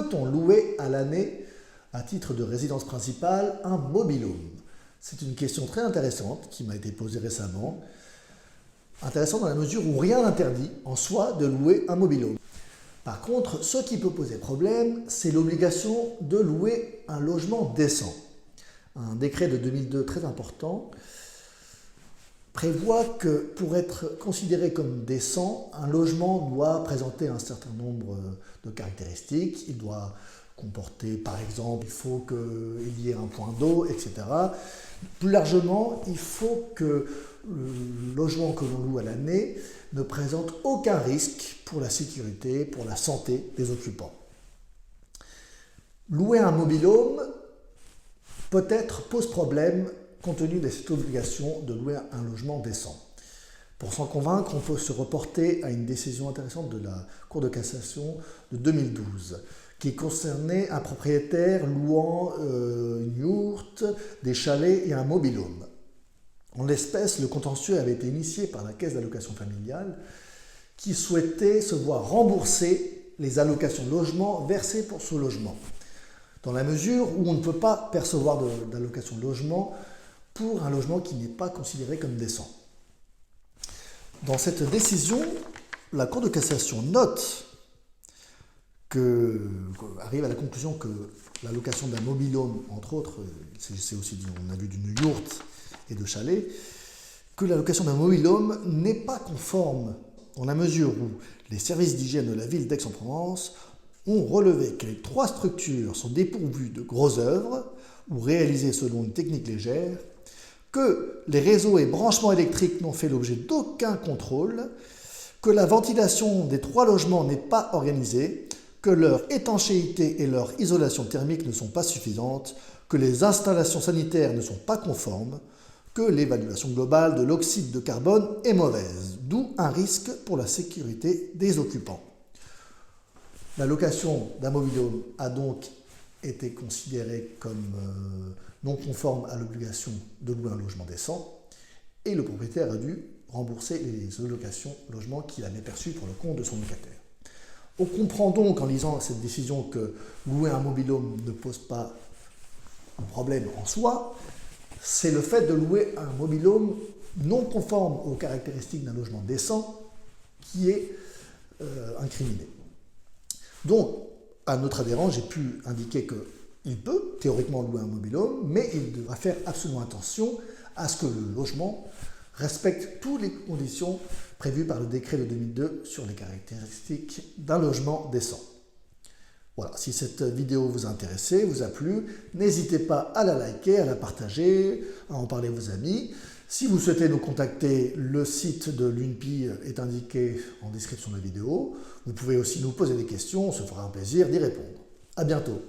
peut-on louer à l'année, à titre de résidence principale, un mobil-home? C'est une question très intéressante qui m'a été posée récemment. Intéressant dans la mesure où rien n'interdit en soi de louer un mobil-home. Par contre, ce qui peut poser problème, c'est l'obligation de louer un logement décent. Un décret de 2002 très important prévoit que pour être considéré comme décent, un logement doit présenter un certain nombre de caractéristiques. Il doit comporter, par exemple, il faut qu'il y ait un point d'eau, etc. Plus largement, il faut que le logement que l'on loue à l'année ne présente aucun risque pour la sécurité, pour la santé des occupants. Louer un mobil-home peut-être pose problème compte tenu de cette obligation de louer un logement décent. Pour s'en convaincre, on peut se reporter à une décision intéressante de la Cour de cassation de 2012 qui concernait un propriétaire louant une yourte, des chalets et un mobil-home. En l'espèce, le contentieux avait été initié par la Caisse d'allocation familiale qui souhaitait se voir rembourser les allocations de logement versées pour ce logement, dans la mesure où on ne peut pas percevoir d'allocation de logement pour un logement qui n'est pas considéré comme décent. Dans cette décision, la Cour de cassation note arrive à la conclusion que l'allocation d'un mobil-home, entre autres, c'est aussi, on a vu d'une yourte et de chalet, que l'allocation d'un mobil-home n'est pas conforme dans la mesure où les services d'hygiène de la ville d'Aix-en-Provence ont relevé que les 3 structures sont dépourvues de grosses œuvres ou réalisées selon une technique légère, que les réseaux et branchements électriques n'ont fait l'objet d'aucun contrôle, que la ventilation des 3 logements n'est pas organisée, que leur étanchéité et leur isolation thermique ne sont pas suffisantes, que les installations sanitaires ne sont pas conformes, que l'évaluation globale de l'oxyde de carbone est mauvaise, d'où un risque pour la sécurité des occupants. La location d'un mobil-home a donc été considérée comme non conforme à l'obligation de louer un logement décent et le propriétaire a dû rembourser les allocations logement qu'il avait perçues pour le compte de son locataire. On comprend donc en lisant cette décision que louer un mobil-home ne pose pas un problème en soi, c'est le fait de louer un mobil-home non conforme aux caractéristiques d'un logement décent qui est incriminé. Donc, à notre adhérent, j'ai pu indiquer qu'il peut théoriquement louer un mobil-home, mais il devra faire absolument attention à ce que le logement respecte toutes les conditions prévues par le décret de 2002 sur les caractéristiques d'un logement décent. Voilà, si cette vidéo vous a intéressé, vous a plu, n'hésitez pas à la liker, à la partager, à en parler à vos amis. Si vous souhaitez nous contacter, le site de l'UNPI est indiqué en description de la vidéo. Vous pouvez aussi nous poser des questions, on se fera un plaisir d'y répondre. À bientôt.